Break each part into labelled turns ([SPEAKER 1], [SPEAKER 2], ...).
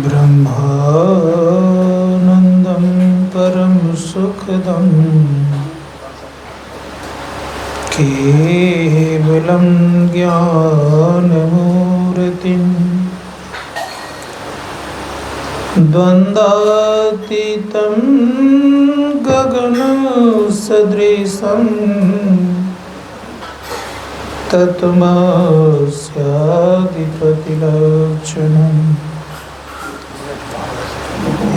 [SPEAKER 1] ब्रह्मानन्दं परं सुखदं केवलं ज्ञानमूर्तिं द्वन्द्वातीतं गगनसदृशं तत्त्वमस्याधिपतिलक्षणम्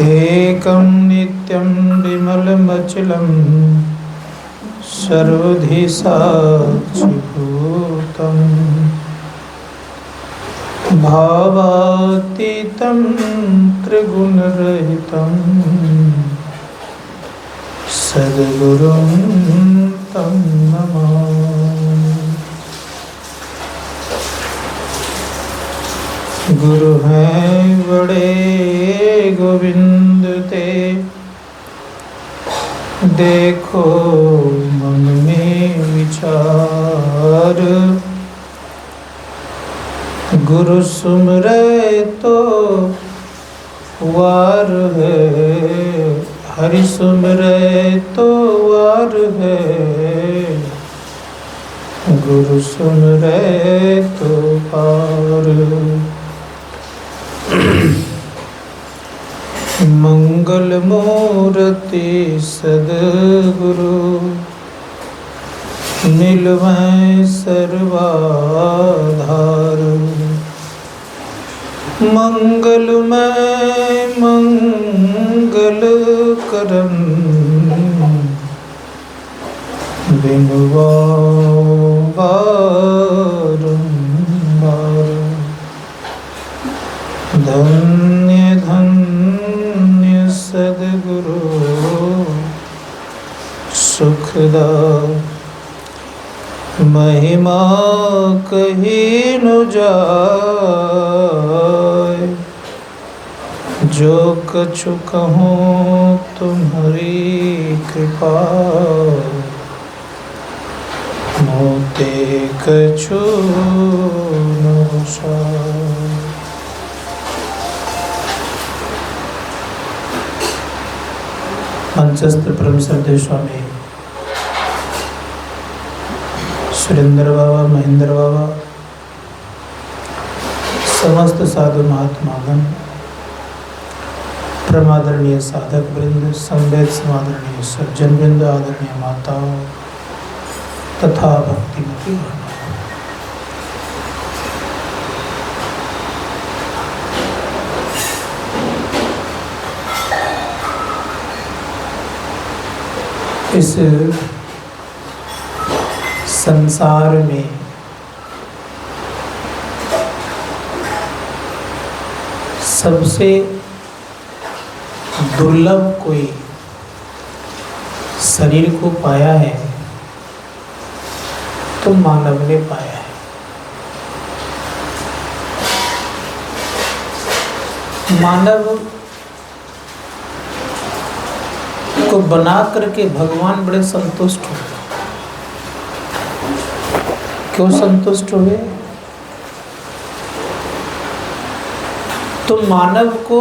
[SPEAKER 1] एकं नित्यं विमलमचलं सर्वधि साक्षिभूतं भावातीतं त्रिगुणरहितं सद्गुरुं तं नमामि। गुरु हैं बड़े गोविंद ते, देखो मन में विचार। गुरु सुमरे तो वार है, हरि सुमरे तो वार है। गुरु सुमरे तो पार। मंगल मूर्ति सद्गुरु, मिलवैं सर्वाधार। मंगलमय मंगल करन, बिनुआ बारंबार। धन्य धन्य सद्गुरु सुखदा, महिमा कहीं न जाए। जो कछु कहूँ तुम्हारी कृपा, मोते कछु न साय। मंचस्थ परम श्रद्धेय स्वामी सुरेंद्र बाबा, महेंद्र बाबा, समस्त साधु महात्मागण, परमादरणीय साधक वृंद, संवेद समादरणीय सज्जन वृंद, आदरणीय माताओं तथा भक्तिमती गण, इस संसार में सबसे दुर्लभ कोई शरीर को पाया है तो मानव ने पाया है। मानव को बना करके भगवान बड़े संतुष्ट हुए। क्यों संतुष्ट हुए? तो मानव को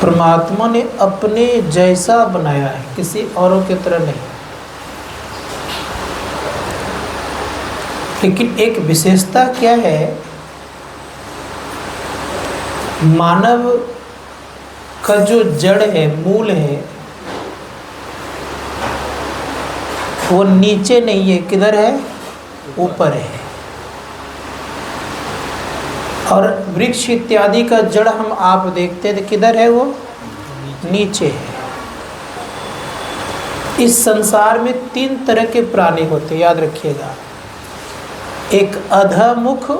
[SPEAKER 1] परमात्मा ने अपने जैसा बनाया है, किसी औरों की तरह नहीं। लेकिन एक विशेषता क्या है, मानव का जो जड़ है, मूल है, वो नीचे नहीं है। किधर है? ऊपर है। और वृक्ष इत्यादि का जड़ हम आप देखते हैं तो किधर है? वो नीचे है। इस संसार में 3 तरह के प्राणी होते, याद रखिएगा। एक अधमुख,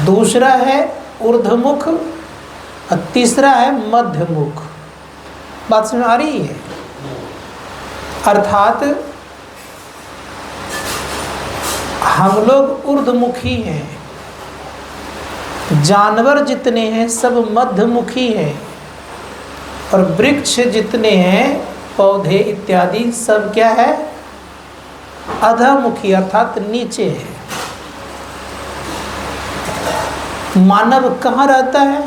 [SPEAKER 1] दूसरा है ऊर्ध्वमुख और तीसरा है मध्यमुख। बात समझ आ रही है? अर्थात हम लोग ऊर्ध्वमुखी हैं, जानवर जितने हैं सब मध्यमुखी हैं, और वृक्ष जितने हैं, पौधे इत्यादि सब क्या है? अधमुखी अर्थात नीचे है। मानव कहाँ रहता है?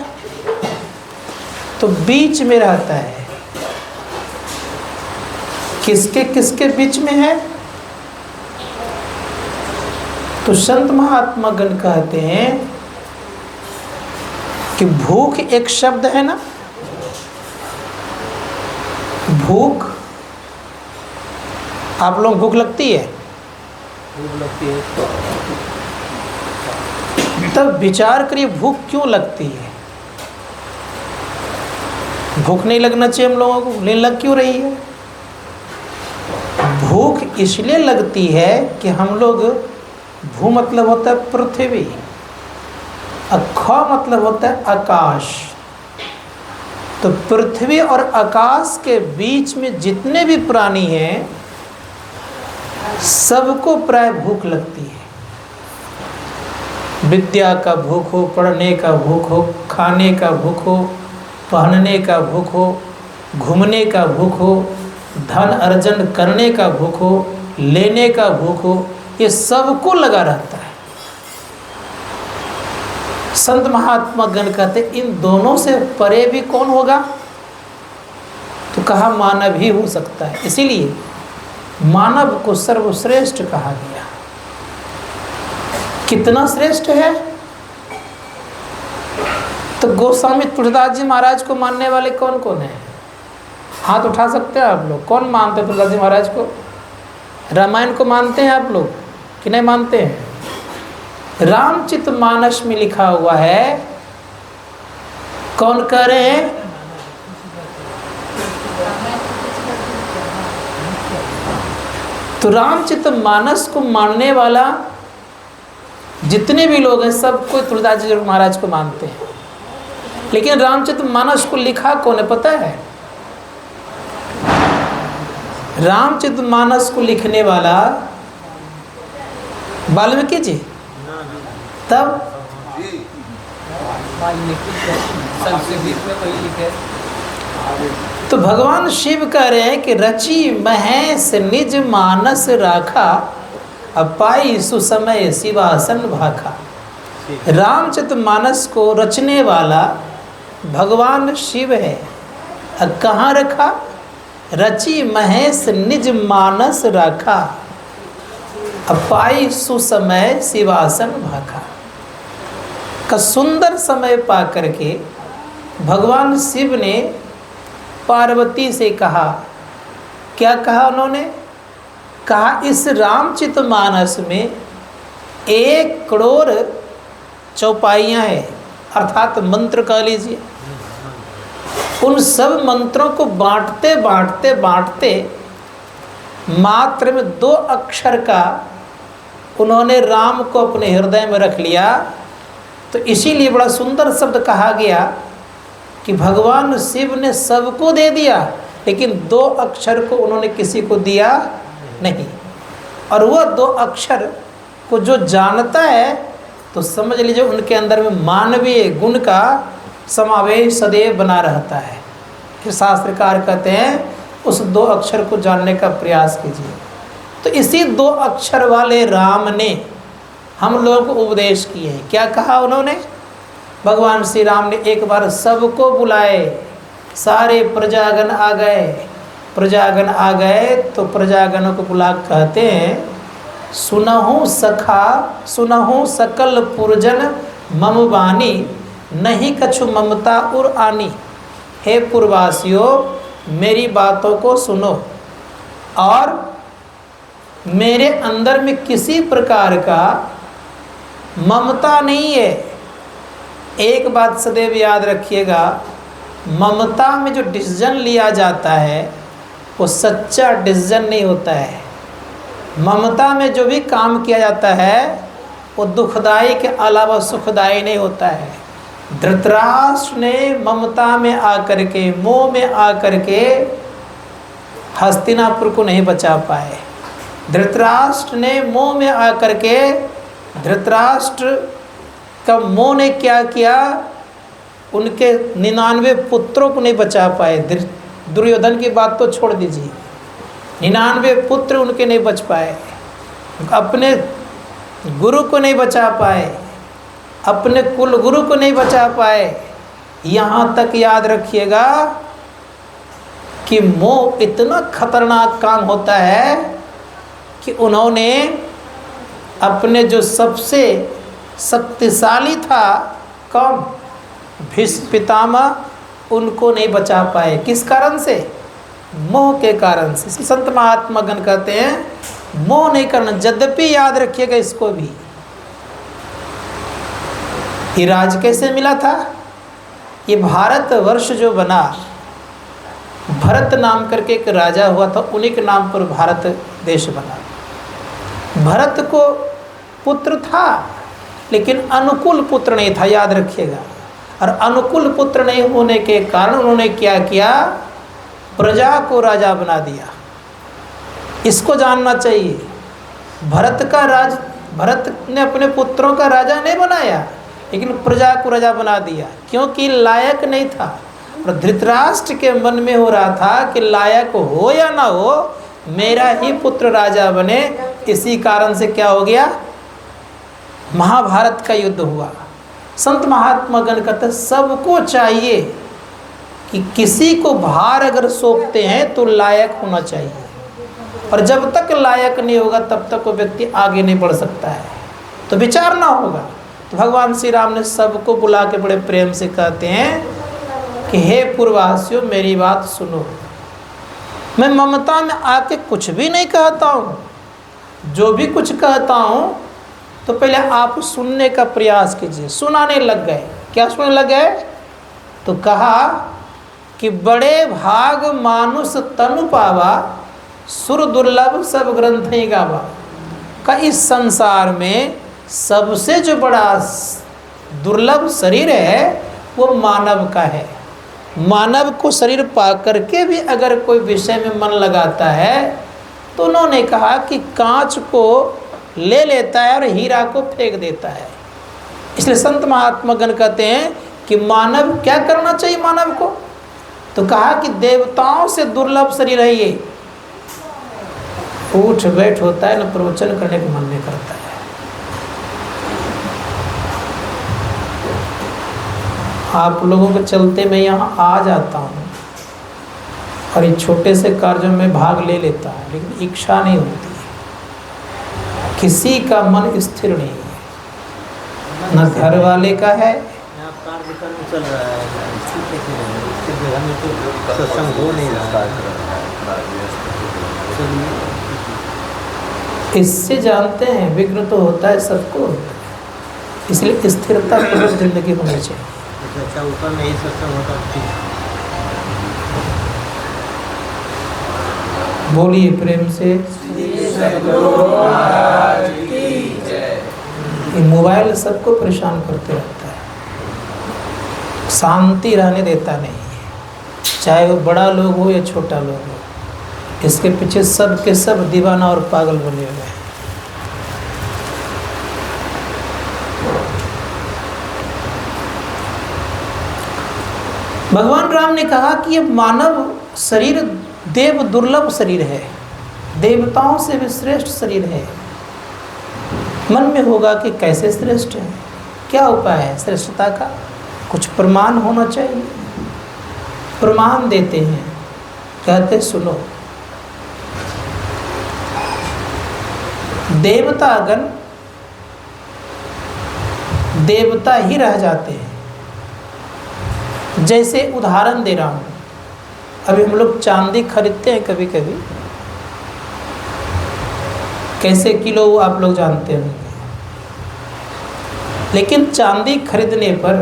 [SPEAKER 1] तो बीच में रहता है। किसके किसके बीच में है? तो संत महात्मा गण कहते हैं कि भूख एक शब्द है ना, भूख, आप लोग भूख लगती है?
[SPEAKER 2] भूख लगती है।
[SPEAKER 1] तब विचार करिए भूख क्यों लगती है? भूख नहीं लगना चाहिए हम लोगों को, लेकिन लग क्यों रही है? भूख इसलिए लगती है कि हम लोग, भू मतलब होता है पृथ्वी, ख मतलब होता है आकाश। तो पृथ्वी और आकाश के बीच में जितने भी प्राणी हैं सबको प्राय भूख लगती है। विद्या का भूख हो, पढ़ने का भूख हो, खाने का भूख हो, पहनने का भूख हो, घूमने का भूख हो, धन अर्जन करने का भूख हो, लेने का भूख हो, ये सबको लगा रहता है। संत महात्मा गण कहते इन दोनों से परे भी कौन होगा? तो कहा मानव ही हो सकता है। इसीलिए मानव को सर्वश्रेष्ठ कहा गया। कितना श्रेष्ठ है? तो गोस्वामी तुलसीदास जी महाराज को मानने वाले कौन कौन है? हाथ उठा सकते हैं आप लोग। कौन मानते हैं तुलसीदास जी महाराज को? रामायण को मानते हैं आप लोग कि नहीं मानते हैं? रामचरितमानस में लिखा हुआ है, कौन कह रहे हैं? तो रामचरितमानस को मानने वाला जितने भी लोग हैं सबको तुलसीदास जी महाराज को मानते हैं। लेकिन रामचरितमानस को लिखा कौन है पता है? रामचरितमानस को लिखने वाला वाल्मीकि जी। तब तो भगवान शिव कह रहे हैं कि रची महेश निज मानस राखा, अपाई सुसमय शिवासन भाखा। रामचरितमानस को रचने वाला भगवान शिव है। कहाँ रखा? रची महेश निज मानस राखा, अपाई सुसमय शिवासन भाखा। का सुंदर समय पा करके भगवान शिव ने पार्वती से कहा, क्या कहा उन्होंने? कहा इस रामचरितमानस में 1 करोड़ चौपाइयाँ हैं, अर्थात मंत्र कह लीजिए। उन सब मंत्रों को बांटते बांटते बांटते मात्र में 2 अक्षर का उन्होंने राम को अपने हृदय में रख लिया। तो इसीलिए बड़ा सुंदर शब्द कहा गया कि भगवान शिव ने सबको दे दिया, लेकिन 2 अक्षर को उन्होंने किसी को दिया नहीं। और वह 2 अक्षर को जो जानता है तो समझ लीजिए उनके अंदर में मानवीय गुण का समावेश सदैव बना रहता है। फिर शास्त्रकार कहते हैं उस 2 अक्षर को जानने का प्रयास कीजिए। तो इसी 2 अक्षर वाले राम ने हम लोगों को उपदेश किए हैं। क्या कहा उन्होंने? भगवान श्री राम ने एक बार सबको बुलाए, सारे प्रजागण आ गए। प्रजागण आ गए तो प्रजागणों को बुला कहते हैं, सुनहु सखा सुनहु सकल पुरजन मम वाणी, नहीं कछु ममता उर आनी। हे पुरवासियों, मेरी बातों को सुनो और मेरे अंदर में किसी प्रकार का ममता नहीं है। एक बात सदैव याद रखिएगा, ममता में जो डिसीजन लिया जाता है वो सच्चा डिसीजन नहीं होता है। ममता में जो भी काम किया जाता है वो दुखदाई के अलावा सुखदाई नहीं होता है। धृतराष्ट्र ने ममता में आकर के, मोह में आकर के हस्तिनापुर को नहीं बचा पाए। धृतराष्ट्र ने मोह में आकर के, धृतराष्ट्र का मोह ने क्या किया, उनके 99 पुत्रों को नहीं बचा पाए। दुर्योधन की बात तो छोड़ दीजिए, 99 पुत्र उनके नहीं बच पाए। अपने गुरु को नहीं बचा पाए, अपने कुल गुरु को नहीं बचा पाए। यहाँ तक याद रखिएगा कि मोह इतना खतरनाक काम होता है कि उन्होंने अपने जो सबसे शक्तिशाली था कौन, भीष्म पितामह, उनको नहीं बचा पाए। किस कारण से? मोह के कारण से। संत महात्मा गण कहते हैं मोह नहीं करना। यद्यपि याद रखिएगा इसको भी, ये राज कैसे मिला था? ये भारत वर्ष जो बना, भरत नाम करके एक राजा हुआ था, उन्हीं के नाम पर भारत देश बना। भरत को पुत्र था लेकिन अनुकूल पुत्र नहीं था, याद रखिएगा। और अनुकूल पुत्र नहीं होने के कारण उन्होंने क्या किया, प्रजा को राजा बना दिया। इसको जानना चाहिए। भरत ने अपने पुत्रों का राजा नहीं बनाया, लेकिन प्रजा को राजा बना दिया, क्योंकि लायक नहीं था। और धृतराष्ट्र के मन में हो रहा था कि लायक हो या ना हो, मेरा ही पुत्र राजा बने। इसी कारण से क्या हो गया, महाभारत का युद्ध हुआ। संत महात्मा गण कहते सबको चाहिए कि किसी को भार अगर सौंपते हैं तो लायक होना चाहिए, और जब तक लायक नहीं होगा तब तक वो व्यक्ति आगे नहीं बढ़ सकता है। तो विचारना होगा। तो भगवान श्री राम ने सबको बुला के बड़े प्रेम से कहते हैं कि हे पूर्ववासियों, मेरी बात सुनो। मैं ममता में आके कुछ भी नहीं कहता हूँ, जो भी कुछ कहता हूँ तो पहले आप सुनने का प्रयास कीजिए। सुनाने लग गए। क्या सुनने लग गए? तो कहा कि बड़े भाग मानुष तनु पावा, सुर दुर्लभ सब ग्रंथ ही गावा। का इस संसार में सबसे जो बड़ा दुर्लभ शरीर है वो मानव का है। मानव को शरीर पा करके भी अगर कोई विषय में मन लगाता है तो उन्होंने कहा कि कांच को ले लेता है और हीरा को फेंक देता है। इसलिए संत महात्मा गण कहते हैं कि मानव क्या करना चाहिए मानव को? तो कहा कि देवताओं से दुर्लभ शरीर है ये। उठ बैठ होता है ना, प्रवचन करने का मन नहीं करता है। आप लोगों के चलते मैं यहाँ आ जाता हूँ और ये छोटे से कार्यों में भाग ले लेता हूँ, लेकिन इच्छा नहीं होती। किसी का मन स्थिर नहीं है, न घर वाले का है।
[SPEAKER 2] चल रहा है, सत्संग हो नहीं रहा है।
[SPEAKER 1] इससे जानते हैं विघ्न तो होता है, सबको होता है। इसलिए स्थिरता पूर्वक जिंदगी होनी चाहिए।
[SPEAKER 2] अच्छा, ऊपर में ही सत्संग होता।
[SPEAKER 1] बोलिए प्रेम से। ये मोबाइल सबको परेशान करते रहता है, शांति रहने देता नहीं है। चाहे वो बड़ा लोग हो या छोटा लोग हो, इसके पीछे सब के सब दीवाना और पागल बने हुए हैं। भगवान राम ने कहा कि ये मानव शरीर देव दुर्लभ शरीर है, देवताओं से भी श्रेष्ठ शरीर है। मन में होगा कि कैसे श्रेष्ठ है, क्या उपाय है श्रेष्ठता का? कुछ प्रमाण होना चाहिए। प्रमाण देते हैं, कहते सुनो। देवतागण देवता ही रह जाते हैं। जैसे उदाहरण दे रहा हूँ, अभी हम लोग चांदी खरीदते हैं कभी कभी, कैसे किलो वो आप लोग जानते होंगे। लेकिन चांदी खरीदने पर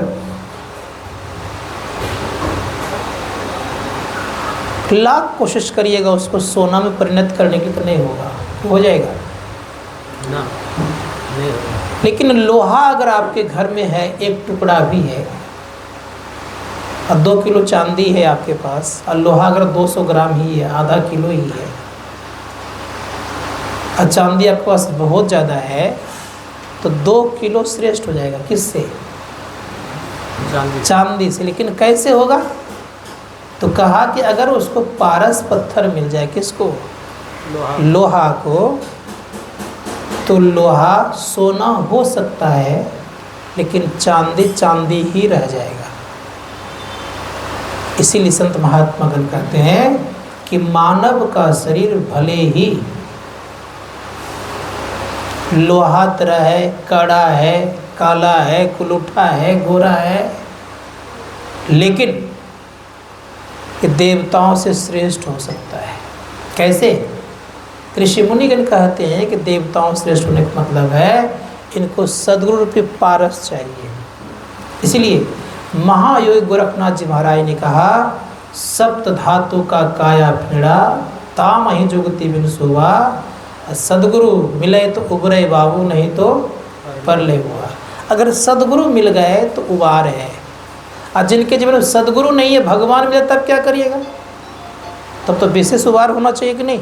[SPEAKER 1] लाख कोशिश करिएगा उसको सोना में परिणत करने की, तो नहीं होगा। हो जाएगा
[SPEAKER 2] ना, नहीं होगा।
[SPEAKER 1] लेकिन लोहा अगर आपके घर में है, एक टुकड़ा भी है, और 2 किलो चांदी है आपके पास, और लोहा अगर 200 ग्राम ही है, आधा किलो ही है, और चांदी आपके पास बहुत ज़्यादा है, तो 2 किलो श्रेष्ठ हो जाएगा। किससे? चांदी से। लेकिन कैसे होगा? तो कहा कि अगर उसको पारस पत्थर मिल जाए, किसको? लोहा को, तो लोहा सोना हो सकता है, लेकिन चांदी चांदी ही रह जाएगा। इसीलिए संत महात्मा गण कहते हैं कि मानव का शरीर भले ही लोहा तरह है, कड़ा है, काला है, कुलूठा है, गोरा है, लेकिन ये देवताओं से श्रेष्ठ हो सकता है। कैसे? ऋषि मुनिगण कहते हैं कि देवताओं से श्रेष्ठ होने का मतलब है इनको सद्गुरु रूपी पारस चाहिए। इसलिए महायोगी गोरखनाथ जी महाराज ने कहा, सप्त धातु का काया फेड़ा, ताम ही जुगति बिन सोवा, सदगुरु मिले तो उबरे बाबू, नहीं तो परले हुआ। अगर सदगुरु मिल गए तो उबार है, और जिनके जीवन में सदगुरु नहीं है, भगवान मिले तब क्या करिएगा? तब तो विशेष उबार होना चाहिए कि नहीं?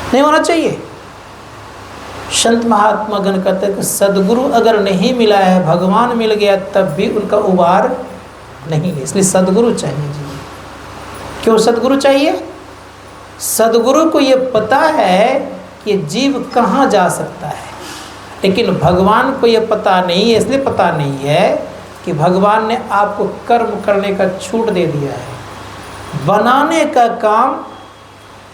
[SPEAKER 1] नहीं होना चाहिए। संत महात्मा गण कहते हैं कि सदगुरु अगर नहीं मिला है, भगवान मिल गया, तब भी उनका उबार नहीं है। इसलिए सदगुरु चाहिए जी। क्यों सदगुरु चाहिए? सदगुरु को ये पता है कि जीव कहाँ जा सकता है, लेकिन भगवान को ये पता नहीं है। इसलिए पता नहीं है कि भगवान ने आपको कर्म करने का छूट दे दिया है, बनाने का काम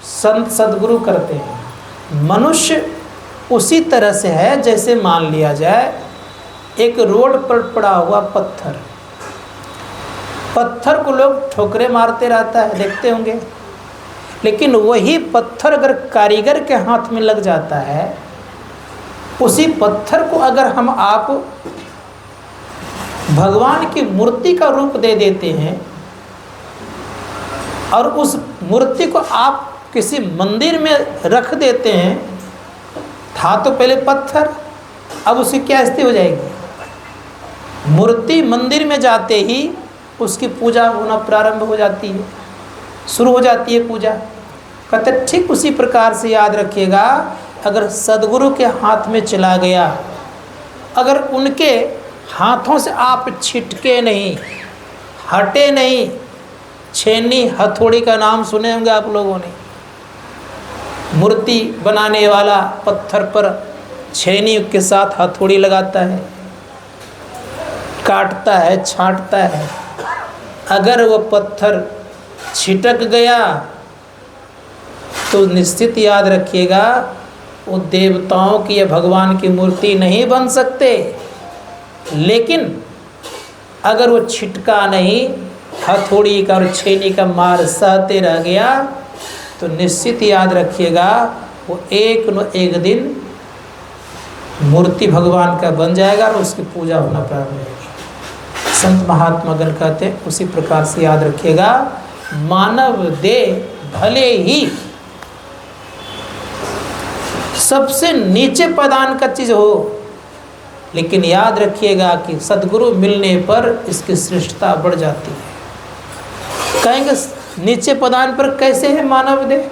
[SPEAKER 1] संत सदगुरु करते हैं। मनुष्य उसी तरह से है जैसे मान लिया जाए एक रोड पर पड़ा हुआ पत्थर, पत्थर को लोग ठोकरे मारते रहता है, देखते होंगे, लेकिन वही पत्थर अगर कारीगर के हाथ में लग जाता है, उसी पत्थर को अगर हम आप भगवान की मूर्ति का रूप दे देते हैं और उस मूर्ति को आप किसी मंदिर में रख देते हैं, था तो पहले पत्थर, अब उसकी क्या स्थिति हो जाएगी? मूर्ति मंदिर में जाते ही उसकी पूजा होना प्रारंभ हो जाती है, शुरू हो जाती है पूजा। कहते ठीक उसी प्रकार से याद रखिएगा, अगर सदगुरु के हाथ में चला गया, अगर उनके हाथों से आप छिटके नहीं, हटे नहीं, छेनी हथौड़ी का नाम सुने होंगे आप लोगों ने। मूर्ति बनाने वाला पत्थर पर छेनी के साथ हथौड़ी लगाता है, काटता है, छांटता है। अगर वो पत्थर छिटक गया तो निश्चित याद रखिएगा वो देवताओं की या भगवान की मूर्ति नहीं बन सकते। लेकिन अगर वो छिटका नहीं, हथौड़ी का और छेनी का मार सहते रह गया, तो निश्चित याद रखिएगा वो एक न एक दिन मूर्ति भगवान का बन जाएगा और उसकी पूजा होना प्रारंभ होगी। संत महात्मा गण कहते हैं उसी प्रकार से याद रखिएगा, मानव देह भले ही सबसे नीचे पैदान का चीज़ हो, लेकिन याद रखिएगा कि सद्गुरु मिलने पर इसकी श्रेष्ठता बढ़ जाती है। कहेंगे नीचे पदान पर कैसे है मानव देह?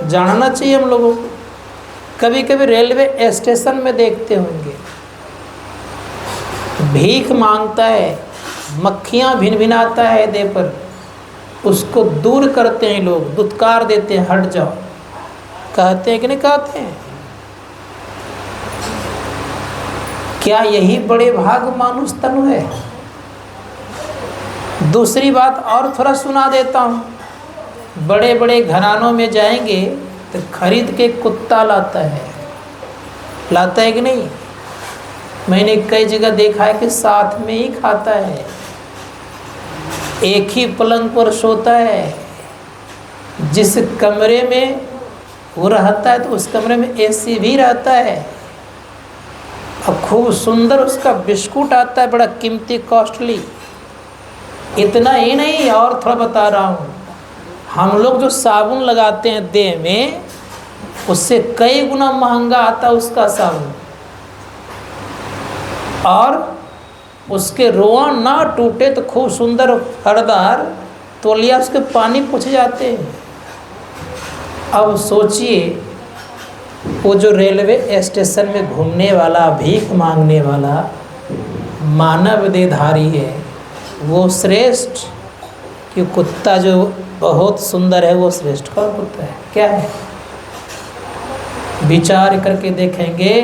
[SPEAKER 1] जानना चाहिए हम लोगों को। कभी कभी रेलवे स्टेशन में देखते होंगे, भीख मांगता है, मक्खियाँ भिनभिनाता है देह पर, उसको दूर करते हैं लोग, दुत्कार देते हैं, हट जाओ। कहते हैं कि नहीं कहते हैं? क्या यही बड़े भाग मानुष तनु है? दूसरी बात और थोड़ा सुना देता हूँ, बड़े बड़े घरानों में जाएंगे तो खरीद के कुत्ता लाता है कि नहीं? मैंने कई जगह देखा है कि साथ में ही खाता है, एक ही पलंग पर सोता है। जिस कमरे में वो रहता है तो उस कमरे में एसी भी रहता है, और खूब सुंदर उसका बिस्कुट आता है, बड़ा कीमती, कॉस्टली। इतना ही नहीं, और थोड़ा बता रहा हूँ, हम लोग जो साबुन लगाते हैं देह में, उससे कई गुना महंगा आता है उसका साबुन, और उसके रोआ ना टूटे तो खूब सुंदर फरदार तौलिया उसके पानी पूछ जाते हैं। अब सोचिए वो जो रेलवे स्टेशन में घूमने वाला, भीख मांगने वाला मानव देहधारी है, वो श्रेष्ठ कि कुत्ता जो बहुत सुंदर है वो श्रेष्ठ? कौन कुत्ता है? क्या है? विचार करके देखेंगे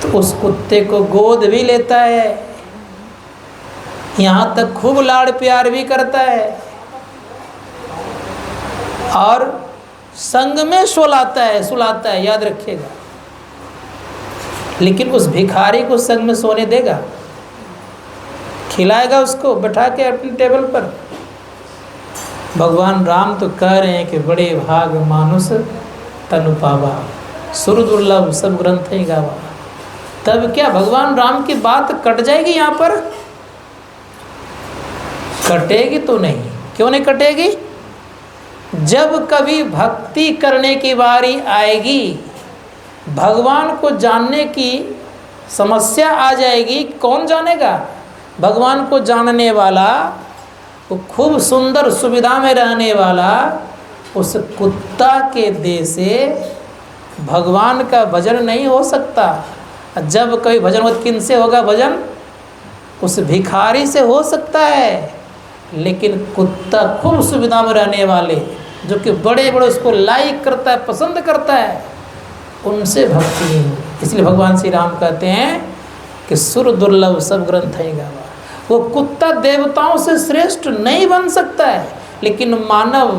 [SPEAKER 1] तो उस कुत्ते को गोद भी लेता है, यहाँ तक खूब लाड़ प्यार भी करता है और संग में सुलाता है, याद रखिएगा। लेकिन उस भिखारी को संग में सोने देगा? खिलाएगा उसको बैठा के अपने टेबल पर? भगवान राम तो कह रहे हैं कि बड़े भाग मानुष तनु पावा, सुर दुर्लभ सब ग्रंथ ही गावा। तब क्या भगवान राम की बात कट जाएगी? यहाँ पर कटेगी तो नहीं। क्यों नहीं कटेगी? जब कभी भक्ति करने की बारी आएगी, भगवान को जानने की समस्या आ जाएगी, कौन जानेगा? भगवान को जानने वाला, वो खूब सुंदर सुविधा में रहने वाला, उस कुत्ता के देह से भगवान का भजन नहीं हो सकता। जब कभी भजन हो, किन से होगा भजन? उस भिखारी से हो सकता है। लेकिन कुत्ता खूब सुविधा में रहने वाले, जो कि बड़े बड़े उसको लाइक करता है, पसंद करता है, उनसे भक्ति नहीं होगी। इसलिए भगवान श्री राम कहते हैं कि सुर दुर्लभ सब ग्रंथ है गावा। वो कुत्ता देवताओं से श्रेष्ठ नहीं बन सकता है, लेकिन मानव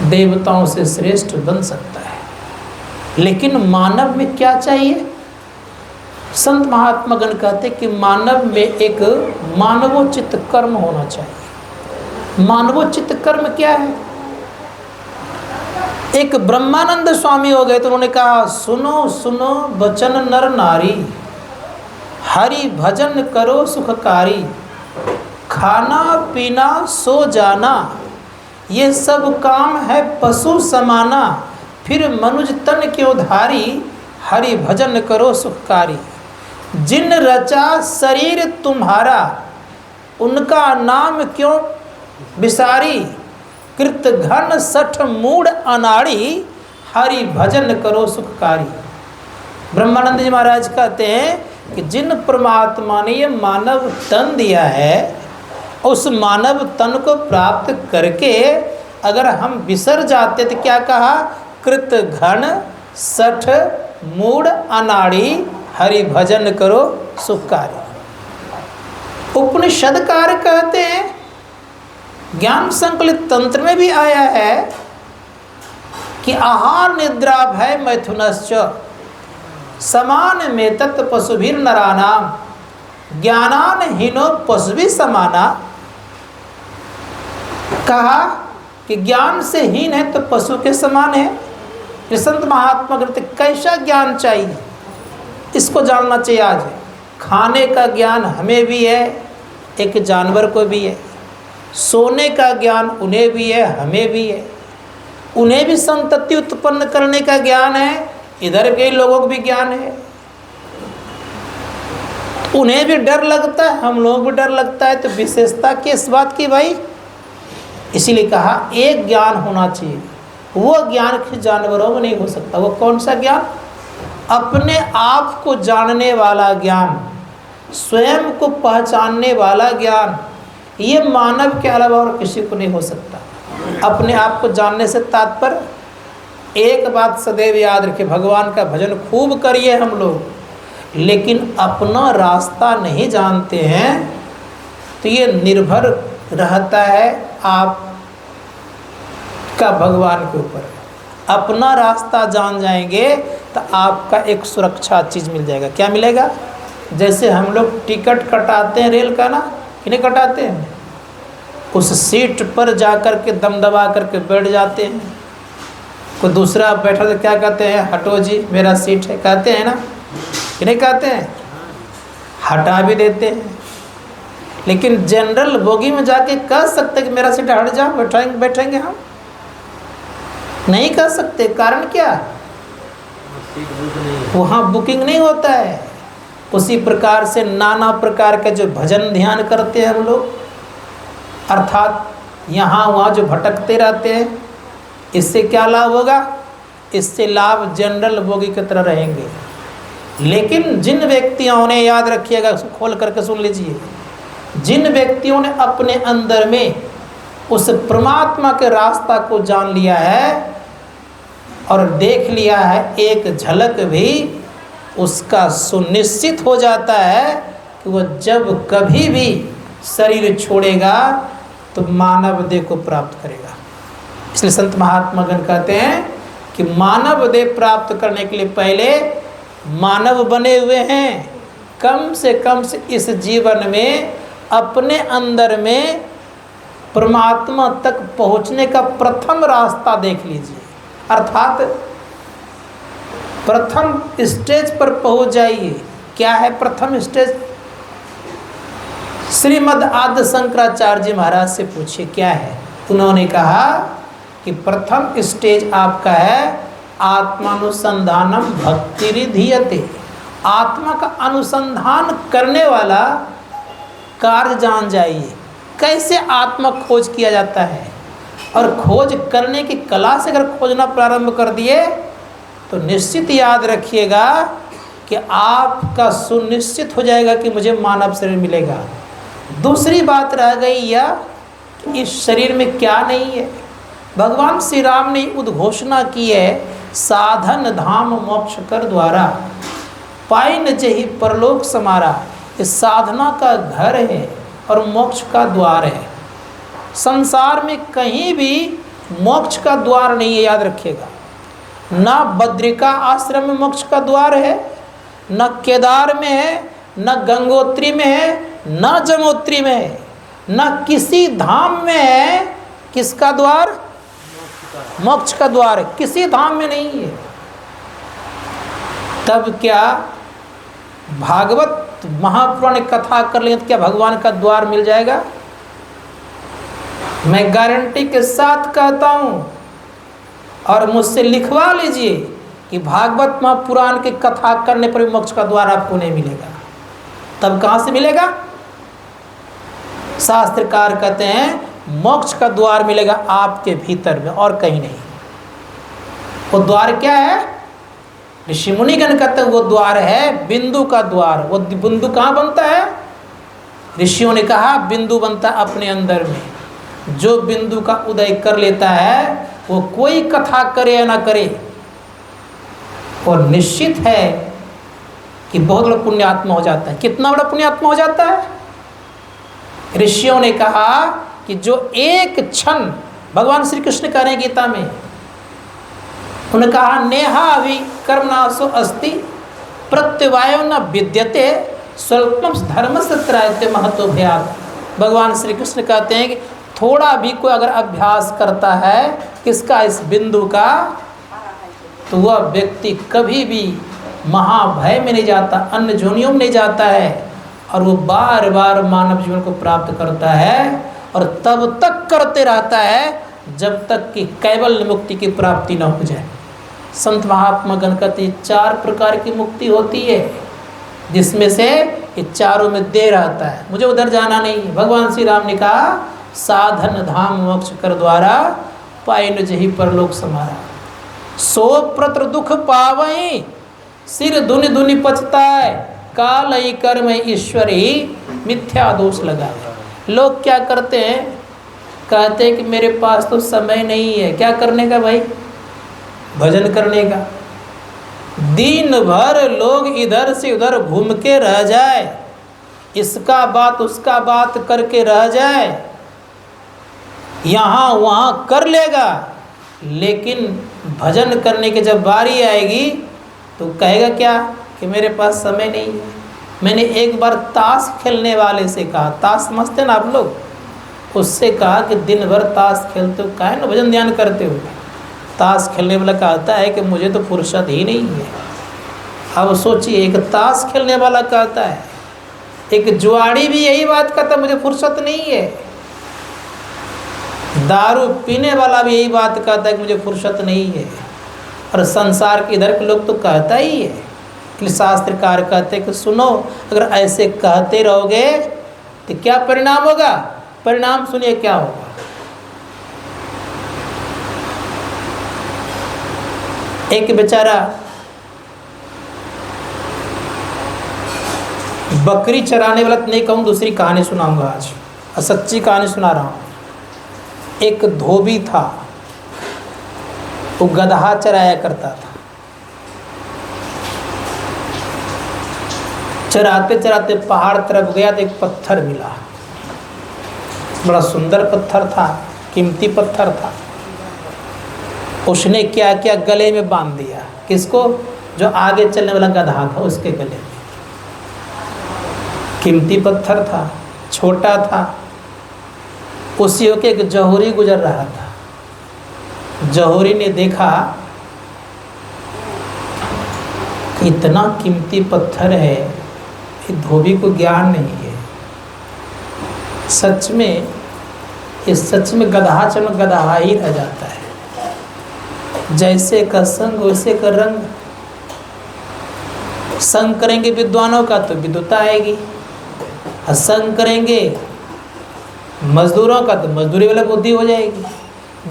[SPEAKER 1] देवताओं से श्रेष्ठ बन सकता है। लेकिन मानव में क्या चाहिए? संत महात्मा गण कहते कि मानव में एक मानवोचित कर्म होना चाहिए। मानवोचित कर्म क्या है? एक ब्रह्मानंद स्वामी हो गए तो उन्होंने कहा, सुनो सुनो बचन नर नारी, हरि भजन करो सुखकारी, खाना पीना सो जाना, ये सब काम है पशु समाना, फिर मनुज तन क्यों धारी, हरि भजन करो सुखकारी। जिन रचा शरीर तुम्हारा, उनका नाम क्यों विसारी, कृत घन सठ मूढ़ अनाड़ी, हरि भजन करो सुखकारी। ब्रह्मानंद जी महाराज कहते हैं कि जिन परमात्मा ने ये मानव तन दिया है, उस मानव तन को प्राप्त करके अगर हम बिसर जाते तो क्या कहा? कृत घन सठ मूढ़ अनाड़ी, हरि भजन करो सुखकारी। उपनिषदकार कहते हैं, ज्ञान संकलित तंत्र में भी आया है कि आहार निद्रा भय मैथुनश्च समान में तत् पशुभिर नरानाम, ज्ञानान हीनो पशुभि समाना। कहा कि ज्ञान से हीन है तो पशु के समान है। संत महात्मा कहते कैसा ज्ञान चाहिए, इसको जानना चाहिए। आज खाने का ज्ञान हमें भी है, एक जानवर को भी है। सोने का ज्ञान उन्हें भी है, हमें भी है। उन्हें भी संतति उत्पन्न करने का ज्ञान है, इधर के लोगों को भी ज्ञान है। उन्हें भी डर लगता है, हम लोग भी डर लगता है। तो विशेषता किस बात की भाई? इसीलिए कहा एक ज्ञान होना चाहिए। वो ज्ञान किसी जानवरों में नहीं हो सकता। वो कौन सा ज्ञान? अपने आप को जानने वाला ज्ञान, स्वयं को पहचानने वाला ज्ञान। ये मानव के अलावा और किसी को नहीं हो सकता। अपने आप को जानने से तात्पर्य, एक बात सदैव याद रखिए, भगवान का भजन खूब करिए हम लोग, लेकिन अपना रास्ता नहीं जानते हैं तो ये निर्भर रहता है आपका भगवान के ऊपर। अपना रास्ता जान जाएंगे तो आपका एक सुरक्षा चीज़ मिल जाएगा। क्या मिलेगा? जैसे हम लोग टिकट कटाते हैं रेल का ना, कि नहीं कटाते हैं? उस सीट पर जा कर के दम दबा करके बैठ जाते हैं। कोई दूसरा बैठा तो क्या कहते हैं? हटो जी मेरा सीट है, कहते हैं ना, कि नहीं कहते हैं? हटा भी देते हैं। लेकिन जनरल बोगी में जाके कह सकते कि मेरा सीट हट जा, बैठेंगे हम? नहीं कह सकते। कारण क्या? वहाँ बुकिंग नहीं होता है। उसी प्रकार से नाना प्रकार के जो भजन ध्यान करते हैं हम लोग, अर्थात यहाँ वहाँ जो भटकते रहते हैं, इससे क्या लाभ होगा? इससे लाभ जनरल बोगी की तरह रहेंगे। लेकिन जिन व्यक्तियों ने, याद रखिएगा, खोल करके सुन लीजिए, जिन व्यक्तियों ने अपने अंदर में उस परमात्मा के रास्ता को जान लिया है और देख लिया है एक झलक भी, उसका सुनिश्चित हो जाता है कि वह जब कभी भी शरीर छोड़ेगा तो मानव देह को प्राप्त करेगा। इसलिए संत महात्मा गण कहते हैं कि मानव देह प्राप्त करने के लिए पहले मानव बने हुए हैं, कम से इस जीवन में अपने अंदर में परमात्मा तक पहुंचने का प्रथम रास्ता देख लीजिए, अर्थात प्रथम स्टेज पर पहुंच जाइए। क्या है प्रथम स्टेज? श्रीमद् आद्य शंकराचार्य जी महाराज से पूछिए क्या है। उन्होंने कहा कि प्रथम स्टेज आपका है आत्मानुसंधानम भक्तिरिधीयते। आत्मा का अनुसंधान करने वाला कार्य जान जाइए। कैसे आत्मा खोज किया जाता है, और खोज करने की कला से अगर खोजना प्रारंभ कर दिए तो निश्चित याद रखिएगा कि आपका सुनिश्चित हो जाएगा कि मुझे मानव शरीर मिलेगा। दूसरी बात रह गई यह कि इस शरीर में क्या नहीं है। भगवान श्री राम ने उद्घोषणा की है, साधन धाम मोक्ष कर द्वारा पाइन जहि परलोक समारा। इस साधना का घर है और मोक्ष का द्वार है। संसार में कहीं भी मोक्ष का द्वार नहीं है, याद रखिएगा। ना बद्रिका आश्रम में मोक्ष का द्वार है, न केदार में है, न गंगोत्री में है, न जमोत्री में है, न किसी धाम में है। किसका द्वार? मोक्ष का द्वार है, किसी धाम में नहीं है। तब क्या भागवत महापुराण कथा कर लेंगे तो क्या भगवान का द्वार मिल जाएगा? मैं गारंटी के साथ कहता हूँ, और मुझसे लिखवा लीजिए कि भागवत महापुराण की कथा करने पर भी मोक्ष का द्वार आपको नहीं मिलेगा। तब कहाँ से मिलेगा? शास्त्रकार कहते हैं मोक्ष का द्वार मिलेगा आपके भीतर में, और कहीं नहीं। वो द्वार क्या है? ऋषि मुनिगण कहते हैं वो द्वार है बिंदु का द्वार। वो बिंदु कहाँ बनता है? ऋषियों ने कहा बिंदु बनता है अपने अंदर में। जो बिंदु का उदय कर लेता है वो कोई कथा करे या ना करे, और निश्चित है कि बहुत बड़ा पुण्यात्मा हो जाता है। कितना बड़ा पुण्यात्मा हो जाता है? ऋषियों ने कहा कि जो एक क्षण, भगवान श्री कृष्ण कह रहे हैं गीता में, उन्होंने कहा नेहा अभि कर्मनाशो अस्ति प्रत्यवायो न विद्यते स्वल्पम धर्म से त्रायते महत्व भयात। भगवान श्री कृष्ण कहते हैं कि थोड़ा भी कोई अगर अभ्यास करता है किसका? इस बिंदु का, तो वह व्यक्ति कभी भी महाभय में नहीं जाता, अन्य जोनियों में नहीं जाता है, और वो बार बार मानव जीवन को प्राप्त करता है, और तब तक करते रहता है जब तक कि कैवल्य मुक्ति की प्राप्ति न हो जाए। संत महात्मा गण कहते 4 प्रकार की मुक्ति होती है, जिसमें से ये चारों में दे रहता है। मुझे उधर जाना नहीं है। भगवान श्री राम ने कहा साधन धाम मोक्ष कर द्वारा पाइन जहि परलोक समारा। सो प्रत्र दुख पावई सिर धुनि धुनि पछताए काल ही कर्म ईश्वर ही मिथ्या दोष लगाए। लोग क्या करते हैं? कहते हैं कि मेरे पास तो समय नहीं है। क्या करने का भाई? भजन करने का। दिन भर लोग इधर से उधर घूम के रह जाए, इसका बात उसका बात करके रह जाए, यहाँ वहाँ कर लेगा, लेकिन भजन करने की जब बारी आएगी तो कहेगा क्या कि मेरे पास समय नहीं है। मैंने एक बार ताश खेलने वाले से कहा, ताश समझते ना आप लोग, उससे कहा कि दिन भर ताश खेलते हो, काहे ना भजन ध्यान करते हो। ताश खेलने वाला कहता है कि मुझे तो फुर्सत ही नहीं है। अब सोचिए, एक ताश खेलने वाला कहता है, एक जुआड़ी भी यही बात कहता है मुझे फुर्सत नहीं है, दारू पीने वाला भी यही बात कहता है कि मुझे फुर्सत नहीं है, और संसार के इधर के लोग तो कहता ही है। इसलिए शास्त्रकार कहते हैं कि सुनो, अगर ऐसे कहते रहोगे तो क्या परिणाम होगा? परिणाम सुनिए क्या होगा। एक बेचारा बकरी चराने वाला, नहीं कहूँ, दूसरी कहानी सुनाऊंगा आज, और सच्ची कहानी सुना रहा हूँ। एक धोबी था, वो गदहा चराया करता था। चराते चराते पहाड़ तरफ गया तो एक पत्थर मिला, बड़ा सुंदर पत्थर था, कीमती पत्थर था। उसने क्या किया, गले में बांध दिया। किसको? जो आगे चलने वाला गधा था उसके गले में। कीमती पत्थर था, छोटा था। उसी होके एक जौहरी गुजर रहा था। जौहरी ने देखा कि इतना कीमती पत्थर है, ये धोबी को ज्ञान नहीं है। सच में, इस सच में गधा चलो गधा ही रह जाता है। जैसे का संग वैसे का रंग। संग करेंगे विद्वानों का तो विद्वता आएगी, और संग करेंगे मजदूरों का तो मजदूरी वाला बुद्धि हो जाएगी।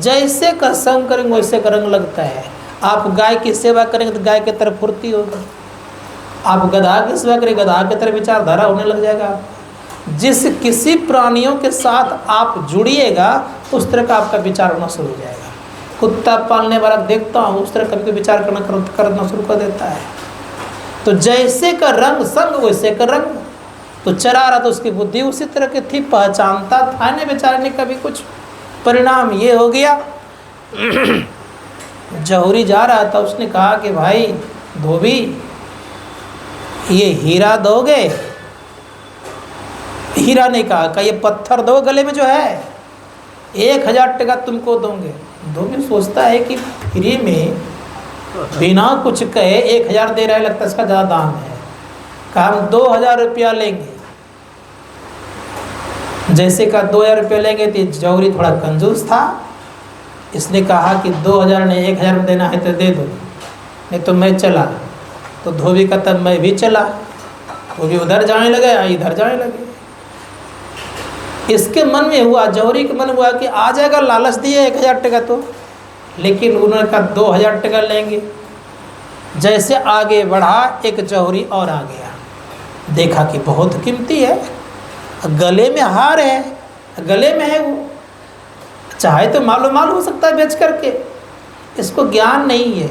[SPEAKER 1] जैसे का संग करेंगे वैसे का रंग लगता है। आप गाय की सेवा करेंगे तो गाय की तरफ फुर्ती होगी, आप गधा की सेवा करेंगे गधा की तरफ विचारधारा होने लग जाएगा। जिस किसी प्राणियों के साथ आप जुड़िएगा उस तरह का आपका विचार होना शुरू हो जाएगा। कुत्ता पालने वाला देखता हूँ उस तरह कभी विचार करना शुरू कर देता है। तो जैसे का रंग संग वैसे का रंग। तो चरा रहा तो उसकी बुद्धि उसी तरह की थी, पहचानता था नहीं बेचारे ने कभी कुछ। परिणाम ये हो गया। जौहरी जा रहा था, उसने कहा कि भाई धोबी, ये हीरा दोगे? हीरा ने कहा ये पत्थर दो गले में जो है, 1000 टका तुमको दोगे। धोबी सोचता है कि फ्री में बिना कुछ कहे 1000 दे रहा है, लगता है इसका ज़्यादा दाम है। कहा हम 2000 रुपया लेंगे। जैसे का 2000 रुपया लेंगे तो जौहरी थोड़ा कंजूस था। इसने कहा कि 2000 ने 1000 में देना है तो दे दो, नहीं तो मैं चला। तो धोबी का तब मैं भी चला। धोबी उधर जाने लगे, इधर जाने लगे। इसके मन में हुआ, जौहरी के मन में हुआ कि आ जाएगा, लालच दिए 1000 टका तो। लेकिन उन्होंने कहा 2000 टका लेंगे। जैसे आगे बढ़ा, एक जौहरी और आ गया। देखा कि बहुत कीमती है, गले में हार है, गले में है वो, चाहे तो मालूम हो सकता है बेच करके, इसको ज्ञान नहीं है।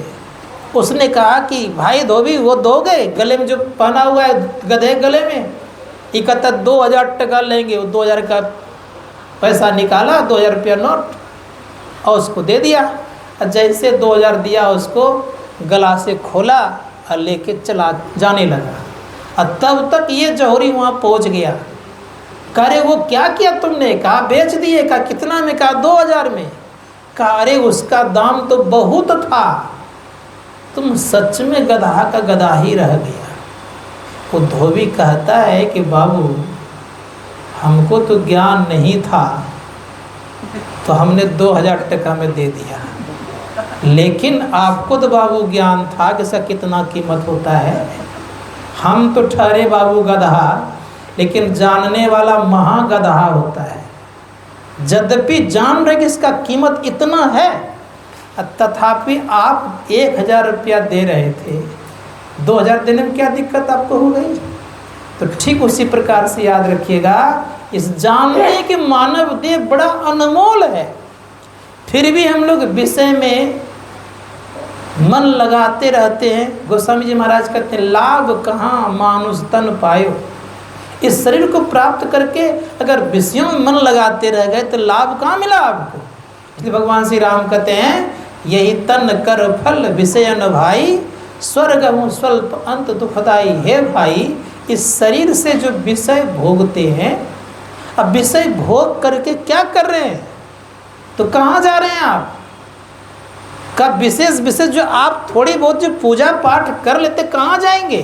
[SPEAKER 1] उसने कहा कि भाई धोबी वो दोगे, गले में जो पहना हुआ है गधे गले में, 2000 टका लेंगे। वो 2000 का पैसा निकाला, 2000 रुपया नोट, और उसको दे दिया। और जैसे 2000 दिया उसको, गला से खोला और लेके चला जाने लगा। और तब तक ये जौहरी वहाँ पहुँच गया। कह रहे वो क्या किया तुमने? कहा बेच दिए। कहा कितना में? कहा 2000 में। कहा अरे उसका दाम तो बहुत था, तुम सच में गधा का गधा ही रह गया। वो धोबी कहता है कि बाबू हमको तो ज्ञान नहीं था, तो हमने 2000 टका में दे दिया। लेकिन आपको तो बाबू ज्ञान था कि इसका कितना कीमत होता है। हम तो ठहरे बाबू गधा, लेकिन जानने वाला महागधा होता है। यद्यपि जान रहे कि इसका कीमत इतना है, तथापि आप 1000 रुपया दे रहे थे, 2000 देने में क्या दिक्कत आपको हो गई? तो ठीक उसी प्रकार से याद रखिएगा, इस जानने के मानव देह बड़ा अनमोल है। फिर भी हम लोग विषय में मन लगाते रहते हैं। गोस्वामी जी महाराज कहते हैं लाभ कहाँ मानुष तन पायो। इस शरीर को प्राप्त करके अगर विषयों में मन लगाते रह गए तो लाभ कहाँ मिला आपको? इसलिए भगवान श्री राम कहते हैं यही तन कर फल विषय न भाई, स्वर्ग हूँ स्वल्प अंत दुखदाई। हे भाई, इस शरीर से जो विषय भोगते हैं, अब विषय भोग करके क्या कर रहे हैं? तो कहाँ जा रहे हैं आप? कब विशेष जो आप थोड़ी बहुत जो पूजा पाठ कर लेते, कहाँ जाएंगे?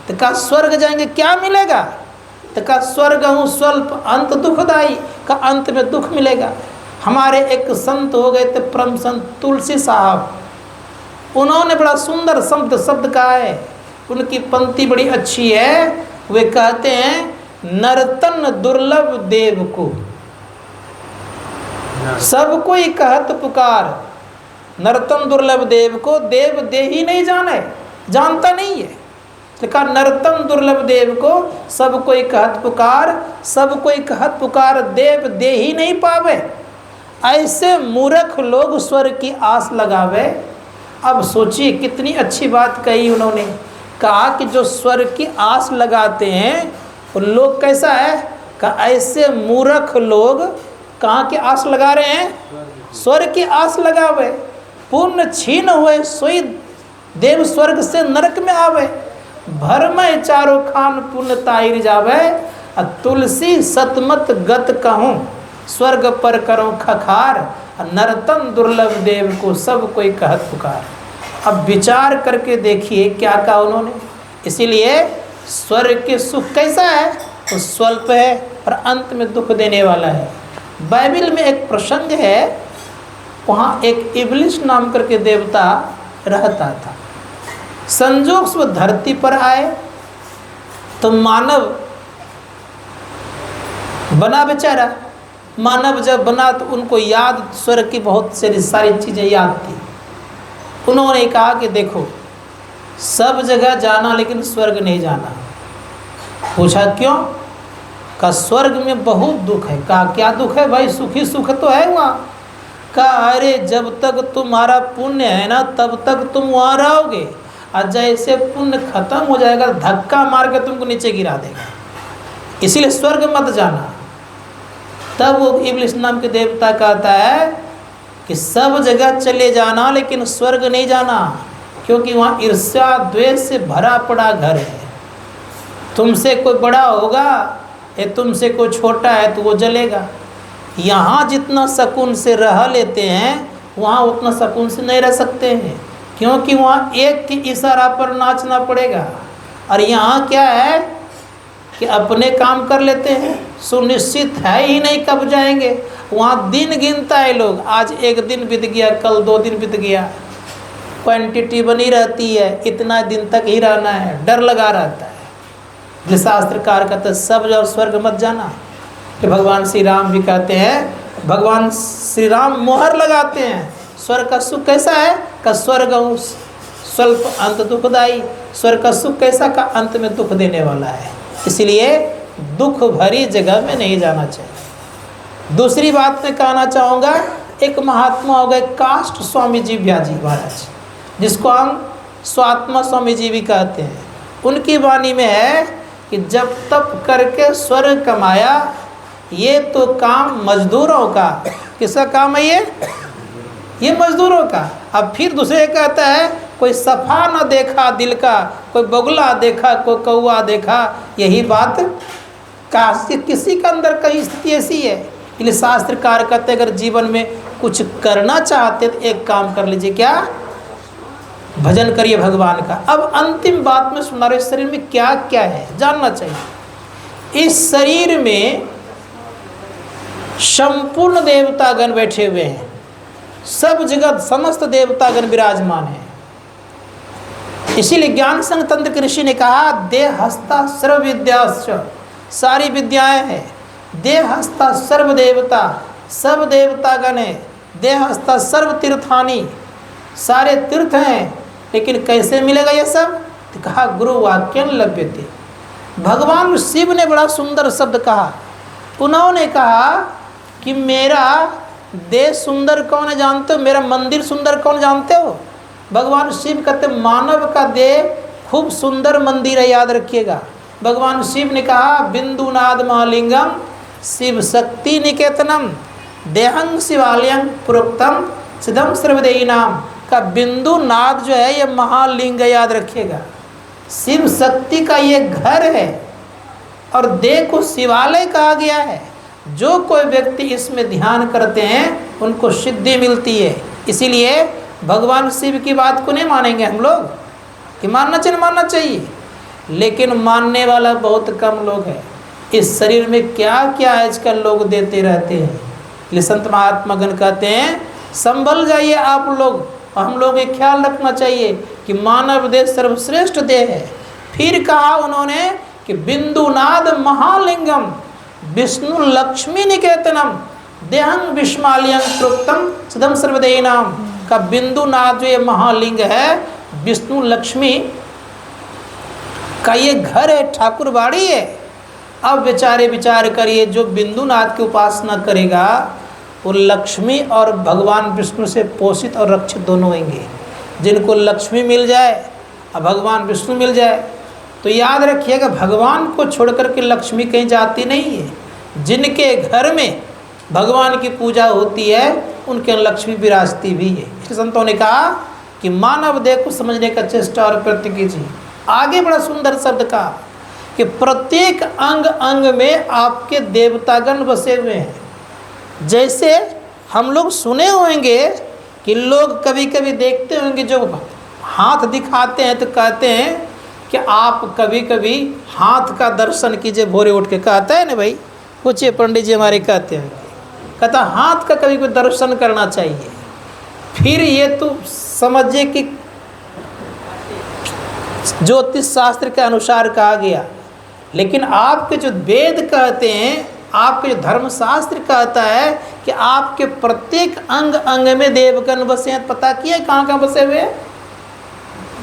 [SPEAKER 1] तो कहा स्वर्ग जाएंगे। क्या मिलेगा? तो कहा स्वर्ग हूँ स्वल्प अंत दुखदाई, का अंत में दुख मिलेगा। हमारे एक संत हो गए थे परम संत तुलसी साहब, उन्होंने बड़ा सुंदर शब्द कहा है। उनकी पंक्ति बड़ी अच्छी है। वे कहते हैं नर्तन दुर्लभ देव को सब कोई कहत पुकार। नर्तन दुर्लभ देव को देव दे ही नहीं जाने, जानता नहीं है। तो कहा नर्तन दुर्लभ देव को सब कोई कहत पुकार, सब कोई कहत पुकार देव दे ही नहीं पावे। ऐसे मूर्ख लोग स्वर्ग की आस लगावे। अब सोचिए कितनी अच्छी बात कही उन्होंने कहा कि जो स्वर्ग की आस लगाते हैं वो लोग कैसा है, कहा ऐसे मूर्ख लोग कहाँ की आस लगा रहे हैं, स्वर्ग की आस लगावे, पुण्य छीन हुए सोई देव स्वर्ग से नरक में आवे, भरमय चारों खान पुण्य ताहिर जावे, तुलसी सतमत गत कहूँ स्वर्ग पर करो खखार, नरतन दुर्लभ देव को सब कोई कहत पुकार। अब विचार करके देखिए क्या कहा उन्होंने। इसीलिए स्वर्ग के सुख कैसा है, तो स्वल्प है और अंत में दुख देने वाला है। बाइबल में एक प्रसंग है, वहाँ एक इब्लिस नाम करके देवता रहता था। संजोग से वो धरती पर आए तो मानव बना बेचारा। मानव जब बना तो उनको याद स्वर्ग की बहुत सारी चीज़ें याद थी। उन्होंने कहा कि देखो सब जगह जाना लेकिन स्वर्ग नहीं जाना। पूछा क्यों, का स्वर्ग में बहुत दुख है। कहा क्या दुख है भाई, सुखी सुख तो है वहाँ। कहा अरे जब तक तुम्हारा पुण्य है ना तब तक तुम वहाँ रहोगे, और जैसे पुण्य खत्म हो जाएगा धक्का मार के तुमको नीचे गिरा देगा, इसीलिए स्वर्ग मत जाना। तब वो इब्लिस नाम के देवता कहता है कि सब जगह चले जाना लेकिन स्वर्ग नहीं जाना, क्योंकि वहाँ ईर्ष्या द्वेष से भरा पड़ा घर है। तुमसे कोई बड़ा होगा या तुमसे कोई छोटा है तो वो जलेगा। यहाँ जितना सुकून से रह लेते हैं वहाँ उतना सुकून से नहीं रह सकते हैं, क्योंकि वहाँ एक के इशारा पर नाचना पड़ेगा। और यहाँ क्या है कि अपने काम कर लेते हैं, सुनिश्चित है ही नहीं कब जाएंगे। वहाँ दिन गिनता है लोग, आज एक दिन बीत गया, कल 2 दिन बीत गया, क्वांटिटी बनी रहती है, इतना दिन तक ही रहना है, डर लगा रहता है। जो शास्त्रकार कहते हैं सब जाओ स्वर्ग मत जाना। कि भगवान श्री राम भी कहते हैं, भगवान श्री राम मोहर लगाते हैं स्वर्ग का सुख कैसा है, का स्वर्ग स्वल्प अंत दुखदाई। स्वर्ग का सुख कैसा, का अंत में दुख देने वाला है, इसलिए दुख भरी जगह में नहीं जाना चाहिए। दूसरी बात मैं कहना चाहूँगा, एक महात्मा हो गए काष्ट स्वामी जी ब्याजी महाराज, जिसको हम स्वात्मा स्वामी जी भी कहते हैं। उनकी वाणी में है कि जब तप करके स्वर्ग कमाया, ये तो काम मजदूरों का। किसका काम है ये मजदूरों का। अब फिर दूसरे कहता है कोई सफ़ा न देखा दिल का, कोई बगुला देखा, कोई कौआ देखा। यही बात किसी के अंदर कई स्थिति ऐसी है। इसलिए शास्त्रकार कहते हैं अगर जीवन में कुछ करना चाहते तो एक काम कर लीजिए, क्या, भजन करिए भगवान का। अब अंतिम बात में हमारे शरीर में क्या क्या है जानना चाहिए। इस शरीर में संपूर्ण देवतागण बैठे हुए हैं, सब जगत समस्त देवतागण विराजमान हैं। इसीलिए ज्ञान संग तंत्र के ऋषि ने कहा देह हस्ता सर्व विद्याश्च, सारी विद्याएं हैं। देह हस्ता सर्व देवता, सब देवतागण है। देह हस्ता सर्व तीर्थानी, सारे तीर्थ हैं। लेकिन कैसे मिलेगा ये सब, तो कहा गुरु वाक्यं लभ्यते। भगवान शिव ने बड़ा सुंदर शब्द कहा। उन्होंने कहा कि मेरा देह सुंदर कौन है जानते हो, मेरा मंदिर सुंदर कौन जानते हो। भगवान शिव कहते मानव का देह खूब सुंदर मंदिर है, याद रखिएगा। भगवान शिव ने कहा बिंदुनाद महालिंगम शिव शक्ति निकेतनम देहं शिवालयं प्रोक्तम सिद्धम सर्वदेही नाम। का बिंदुनाद जो है ये महालिंग, याद रखिएगा। शिव शक्ति का ये घर है और देह को शिवालय कहा गया है। जो कोई व्यक्ति इसमें ध्यान करते हैं उनको सिद्धि मिलती है। इसीलिए भगवान शिव की बात को नहीं मानेंगे हम लोग कि मानना चाहिए, लेकिन मानने वाला बहुत कम लोग हैं। इस शरीर में क्या क्या आजकल लोग देते रहते हैं। इसलिए संत महात्मागण कहते हैं संभल जाइए आप लोग। हम लोग ये ख्याल रखना चाहिए कि मानव देह सर्वश्रेष्ठ देह है। फिर कहा उन्होंने कि बिंदुनाद महालिंगम विष्णु लक्ष्मी निकेतनम देहं विष्मालियं प्रोक्तम सिद्धम सर्वदेही नाम। का बिंदुनाद जो ये महालिंग है, विष्णु लक्ष्मी का ये घर है, ठाकुरबाड़ी है। अब बेचारे विचार करिए, जो बिंदुनाथ की उपासना करेगा वो लक्ष्मी और भगवान विष्णु से पोषित और रक्षित दोनों होंगे। जिनको लक्ष्मी मिल जाए अब भगवान विष्णु मिल जाए। तो याद रखिएगा, भगवान को छोड़ करके लक्ष्मी कहीं जाती नहीं है। जिनके घर में भगवान की पूजा होती है उनके यहाँ लक्ष्मी विराजती भी है। इसलिए संतों ने कहा कि मानव देह को समझने का चेष्टा और प्रयत्न कीजिए। आगे बड़ा सुंदर शब्द कहा कि प्रत्येक अंग अंग में आपके देवतागण बसे हुए हैं। जैसे हम लोग सुने होंगे कि लोग कभी कभी देखते होंगे जो हाथ दिखाते हैं तो कहते हैं कि आप कभी कभी हाथ का दर्शन कीजिए, भोरे उठ के कहता है ना भाई, पूछिए पंडित जी हमारे कहते हैं, कहता हाथ का कभी कोई दर्शन करना चाहिए। फिर ये तो समझिए कि ज्योतिष शास्त्र के अनुसार कहा गया, लेकिन आपके जो वेद कहते हैं, आपके जो धर्मशास्त्र कहता है कि आपके प्रत्येक अंग अंग में देवगण बसे हैं। पता किया कहाँ कहाँ बसे हुए हैं?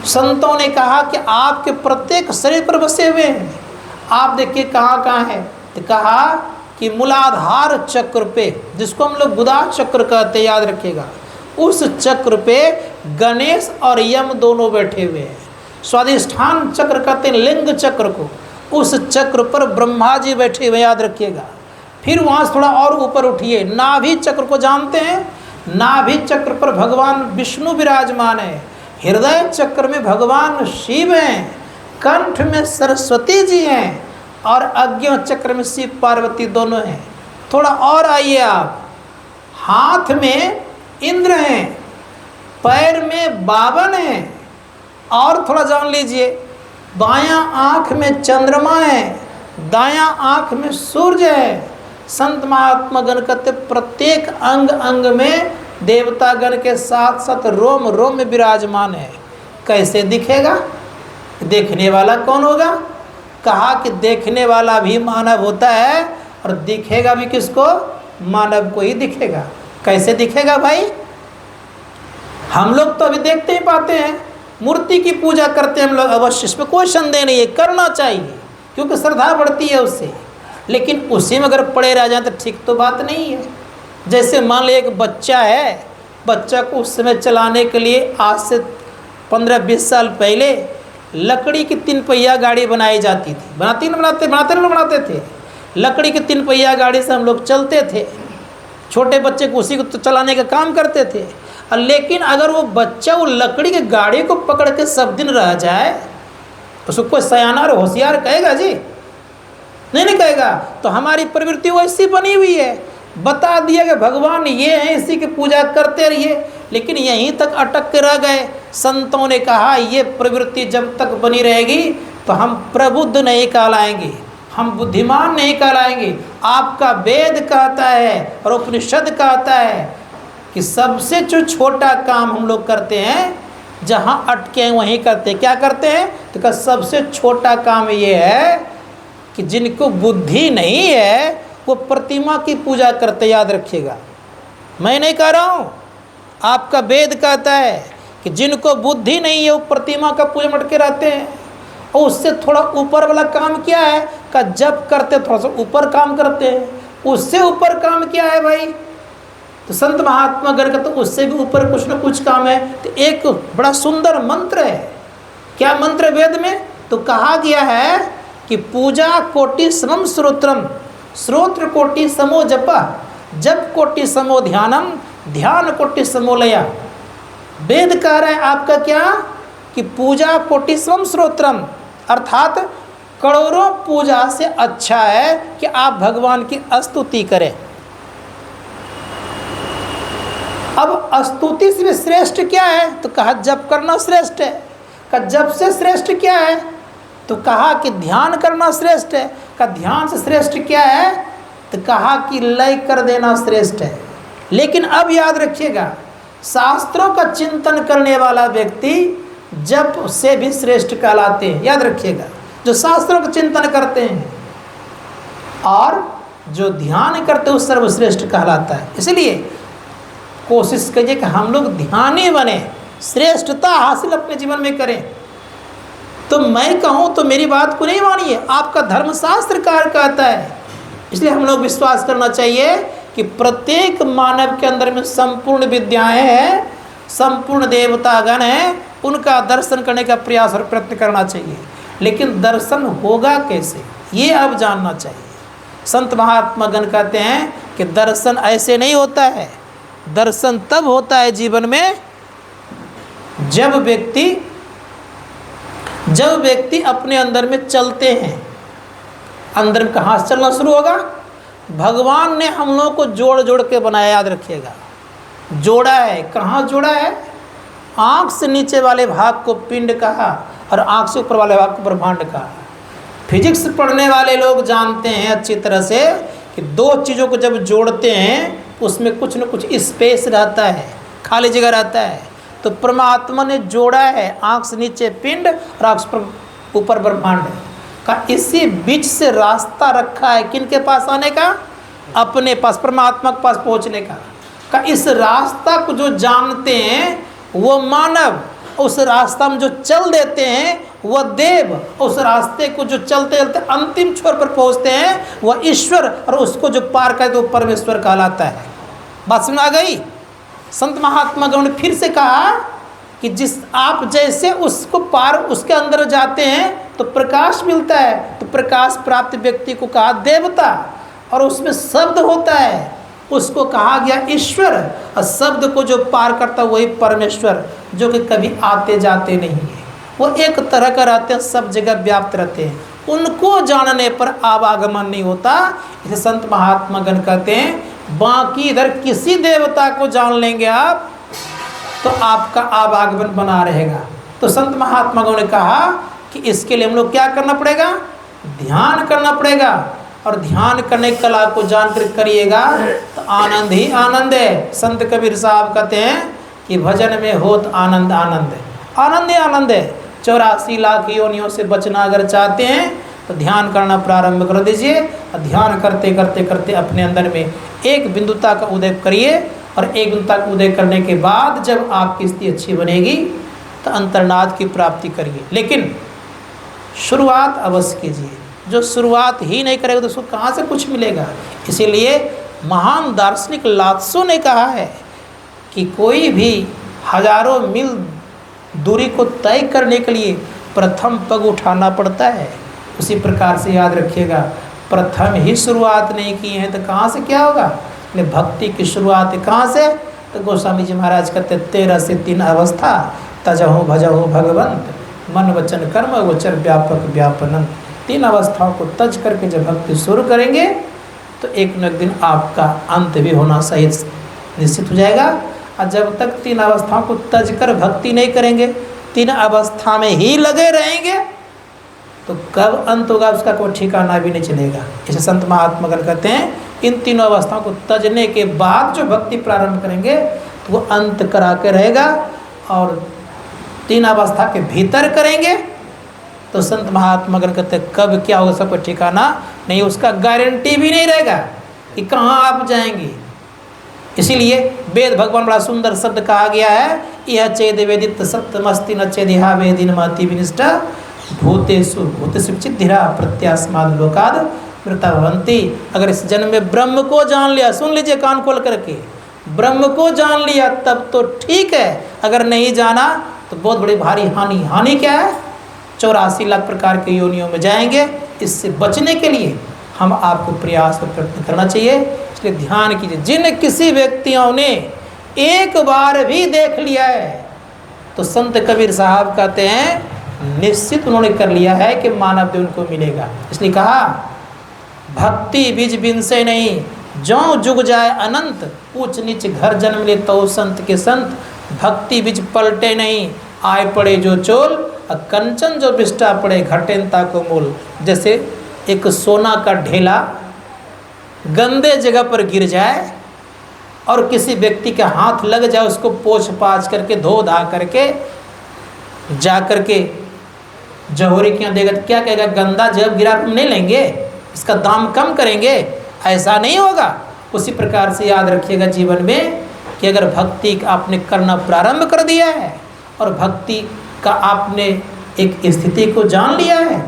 [SPEAKER 1] संतों ने कहा कि आपके प्रत्येक शरीर पर बसे हुए हैं। आप देखिए कहाँ कहाँ है, तो कहा कि मूलाधार चक्र पे, जिसको हम लोग बुधा चक्र कहते हैं, याद रखिएगा, उस चक्र पे गणेश और यम दोनों बैठे हुए हैं। स्वाधिष्ठान चक्र कहते हैं लिंग चक्र को, उस चक्र पर ब्रह्मा जी बैठे हुए, याद रखिएगा। फिर वहाँ से थोड़ा और ऊपर उठिए, नाभि चक्र को जानते हैं, नाभि चक्र पर भगवान विष्णु विराजमान है। हृदय चक्र में भगवान शिव हैं, कंठ में सरस्वती जी हैं और अज्ञ चक्र में शिव पार्वती दोनों हैं। थोड़ा और आइए आप, हाथ में इंद्र हैं, पैर में बावन हैं, और थोड़ा जान लीजिए, बायां आँख में चंद्रमा है, दायां आँख में सूर्य है। संत महात्मा गण कहते प्रत्येक अंग अंग में देवतागण के साथ साथ रोम रोम में विराजमान है। कैसे दिखेगा? देखने वाला कौन होगा? कहा कि देखने वाला भी मानव होता है और दिखेगा भी किसको? मानव को ही दिखेगा। कैसे दिखेगा भाई? हम लोग तो अभी देखते ही पाते हैं, मूर्ति की पूजा करते हैं हम लोग, अवश्य, इसमें कोई संदेह नहीं है, करना चाहिए क्योंकि श्रद्धा बढ़ती है उससे। लेकिन उसी में अगर पड़े रह जाए तो ठीक तो बात नहीं है। जैसे मान लीजिए एक बच्चा है, बच्चा को उस समय चलाने के लिए आज से 15-20 साल पहले लकड़ी की 3 पहिया गाड़ी बनाई जाती थी। बनाते थे। लकड़ी की 3 पहिया गाड़ी से हम लोग चलते थे, छोटे बच्चे को उसी को तो चलाने का काम करते थे। लेकिन अगर वो बच्चा वो लकड़ी की गाड़ी को पकड़ के सब दिन रह जाए तो उसको कोई सयाना और होशियार कहेगा जी? नहीं कहेगा। तो हमारी प्रवृत्ति वैसी बनी हुई है, बता दिया कि भगवान ये है, इसी की पूजा करते रहिए, लेकिन यहीं तक अटक के रह गए। संतों ने कहा ये प्रवृत्ति जब तक बनी रहेगी तो हम प्रबुद्ध नहीं कहलाएंगे, हम बुद्धिमान नहीं कहलाएंगे। आपका वेद कहता है और उपनिषद कहता है कि सबसे जो छोटा काम हम लोग करते हैं, जहाँ अटके हैं वहीं करते हैं। क्या करते हैं? तो क्या सबसे छोटा काम ये है कि जिनको बुद्धि नहीं है वो प्रतिमा की पूजा करते। याद रखिएगा, मैं नहीं कह रहा हूँ, आपका वेद कहता है कि जिनको बुद्धि नहीं है वो प्रतिमा का पूजा मटके रहते हैं। और उससे थोड़ा ऊपर वाला काम क्या है? का जब करते थोड़ा सा ऊपर काम करते हैं। उससे ऊपर काम क्या है भाई? तो संत महात्मा गण का तो उससे भी ऊपर कुछ ना कुछ काम है। तो एक बड़ा सुंदर मंत्र है। क्या मंत्र वेद में? तो कहा गया है कि पूजा कोटि समम श्रोत्रम, श्रोत्र कोटि समो जप, जप कोटि समो ध्यानम, ध्यान कोटि समो लया। वेद कह रहा है आपका क्या? कि पूजा कोटि समम श्रोत्रम, अर्थात करोड़ों पूजा से अच्छा है कि आप भगवान की स्तुति करें। अब स्तुति से श्रेष्ठ क्या है? तो कहा जप करना श्रेष्ठ है। कहा जप से श्रेष्ठ क्या है? तो कहा कि ध्यान करना श्रेष्ठ है। कहा ध्यान से श्रेष्ठ क्या है? तो कहा कि लय कर देना श्रेष्ठ है। लेकिन अब याद रखिएगा, शास्त्रों का चिंतन करने वाला व्यक्ति जप से भी श्रेष्ठ कहलाते हैं। याद रखिएगा, जो शास्त्रों का चिंतन करते हैं और जो ध्यान करते हैं वो सर्वश्रेष्ठ कहलाता है। इसलिए कोशिश कीजिए कि हम लोग ध्यानी बने, श्रेष्ठता हासिल अपने जीवन में करें। तो मैं कहूँ तो मेरी बात को नहीं मानिए, आपका धर्मशास्त्र कार्य कहता है। इसलिए हम लोग विश्वास करना चाहिए कि प्रत्येक मानव के अंदर में संपूर्ण विद्याएं हैं, संपूर्ण देवतागण हैं, उनका दर्शन करने का प्रयास और प्रयत्न करना चाहिए। लेकिन दर्शन होगा कैसे, ये अब जानना चाहिए। संत महात्मा गण कहते हैं कि दर्शन ऐसे नहीं होता है। दर्शन तब होता है जीवन में जब व्यक्ति अपने अंदर में चलते हैं। अंदर में कहाँ से चलना शुरू होगा? भगवान ने हम लोगों को जोड़ जोड़ के बनाया, याद रखिएगा। जोड़ा है, कहाँ जोड़ा है? आँख से नीचे वाले भाग को पिंड कहा और आँख से ऊपर वाले भाग को ब्रह्मांड कहा। फिजिक्स पढ़ने वाले लोग जानते हैं अच्छी तरह से कि दो चीज़ों को जब जोड़ते हैं उसमें कुछ न कुछ स्पेस रहता है, खाली जगह रहता है। तो परमात्मा ने जोड़ा है आँख से नीचे पिंड और आँख से ऊपर ब्रह्मांड का। इसी बीच से रास्ता रखा है किनके पास आने का? अपने पास, परमात्मा के पास पहुँचने का। इस रास्ता को जो जानते हैं वो मानव, उस रास्ता में जो चल देते हैं वह देव, उस रास्ते को जो चलते चलते अंतिम छोर पर पहुंचते हैं वह ईश्वर, और उसको जो पार करे तो परमेश्वर कहलाता है। बात समझ आ गई? संत महात्मा गण ने फिर से कहा कि जिस आप जैसे उसको पार, उसके अंदर जाते हैं तो प्रकाश मिलता है। तो प्रकाश प्राप्त व्यक्ति को कहा देवता, और उसमें शब्द होता है, उसको कहा गया ईश्वर। और शब्द को जो पार करता वही परमेश्वर, जो कि कभी आते जाते नहीं है। वो एक तरह का रहते हैं, सब जगह व्याप्त रहते हैं। उनको जानने पर आवागमन नहीं होता। इसे संत महात्मा गण कहते हैं बाकी इधर किसी देवता को जान लेंगे आप तो आपका आवागमन बना रहेगा। तो संत महात्मा गण ने कहा कि इसके लिए हम लोग क्या करना पड़ेगा? ध्यान करना पड़ेगा। और ध्यान करने की कला को जानकर करिएगा तो आनंद ही आनंद है। संत कबीर साहब कहते हैं कि भजन में होत आनंद आनंद है, आनंद ही आनंद है। 84 लाख योनियों से बचना अगर चाहते हैं तो ध्यान करना प्रारंभ कर दीजिए। और ध्यान करते करते करते अपने अंदर में एक बिंदुता का उदय करिए, और एक बिंदुता का उदय करने के बाद जब आपकी स्थिति अच्छी बनेगी तो अंतर्नाद की प्राप्ति करिए। लेकिन शुरुआत अवश्य कीजिए। जो शुरुआत ही नहीं करेगा तो उसको कहाँ से कुछ मिलेगा? इसीलिए महान दार्शनिक लात्सो ने कहा है कि कोई भी हजारों मील दूरी को तय करने के लिए प्रथम पग उठाना पड़ता है। उसी प्रकार से याद रखिएगा, प्रथम ही शुरुआत नहीं की है तो कहाँ से क्या होगा? भक्ति की शुरुआत कहाँ से? तो गोस्वामी जी महाराज कहते 13 से 3 अवस्था, तजहो भजहो भगवंत, मन वचन कर्म गोचर व्यापक व्यापनंत। 3 अवस्थाओं को तज करके जब भक्ति शुरू करेंगे तो एक न एक दिन आपका अंत भी होना सही निश्चित हो जाएगा। और जब तक 3 अवस्थाओं को तज कर भक्ति नहीं करेंगे, 3 अवस्था में ही लगे रहेंगे, तो कब अंत होगा उसका कोई ठिकाना भी नहीं चलेगा। इसे संत महात्मा गण कहते हैं इन 3 अवस्थाओं को तजने के बाद जो भक्ति प्रारंभ करेंगे तो वो अंत करा के रहेगा। और 3 अवस्था के भीतर करेंगे तो संत महात्मा गण कहते हैं कब क्या होगा उसका कोई ठिकाना नहीं, उसका गारंटी भी नहीं रहेगा कि कहाँ आप जाएंगे। इसीलिए वेद भगवान बड़ा सुंदर शब्द कहा गया है, यह चेद वेदित सत्यमस्ति न चेदिहा वेदिन महति विनिष्ठा भूतेषु भूतेषु चिद्धिरा प्रत्यास्माद लोकाद मृता भवन्ति। अगर इस जन्म में ब्रह्म को जान लिया, सुन लीजिए कान खोल करके, ब्रह्म को जान लिया तब तो ठीक है, अगर नहीं जाना तो बहुत बड़ी भारी हानि। हानि क्या है? 84 लाख प्रकार के योनियों में जाएंगे। इससे बचने के लिए हम आपको प्रयास और प्रयत्न करना चाहिए। इसलिए ध्यान कीजिए। जिन किसी व्यक्तियों ने एक बार भी देख लिया है तो संत कबीर साहब कहते हैं निश्चित उन्होंने कर लिया है कि मानव देव उनको मिलेगा। इसलिए कहा भक्ति बीज बिन से नहीं, जो जुग जाए अनंत, ऊंच नीच घर जन्म ले तो संत के संत। भक्ति बीज पलटे नहीं, आए पड़े जो चोल, कंचन जो बिष्टा पड़े घटेनता को मूल। जैसे एक सोना का ढेला गंदे जगह पर गिर जाए और किसी व्यक्ति के हाथ लग जाए, उसको पोंछ पाछ करके धो धा करके जा करके जौहरी के यहाँ देगा तो क्या कहेगा? गंदा जब गिरा हम नहीं लेंगे, इसका दाम कम करेंगे? ऐसा नहीं होगा। उसी प्रकार से याद रखिएगा जीवन में कि अगर भक्ति आपने करना प्रारंभ कर दिया है और भक्ति का आपने एक स्थिति को जान लिया है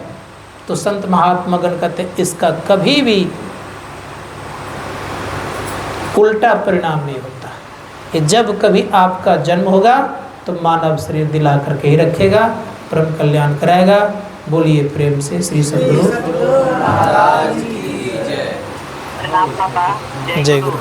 [SPEAKER 1] तो संत महात्मा गण कहते इसका कभी भी उल्टा परिणाम नहीं होता। कि जब कभी आपका जन्म होगा तो मानव शरीर दिला करके ही रखेगा, परम कल्याण कराएगा। बोलिए प्रेम से श्री सद्गुरु
[SPEAKER 3] महाराज की जय।
[SPEAKER 1] जय गुरु।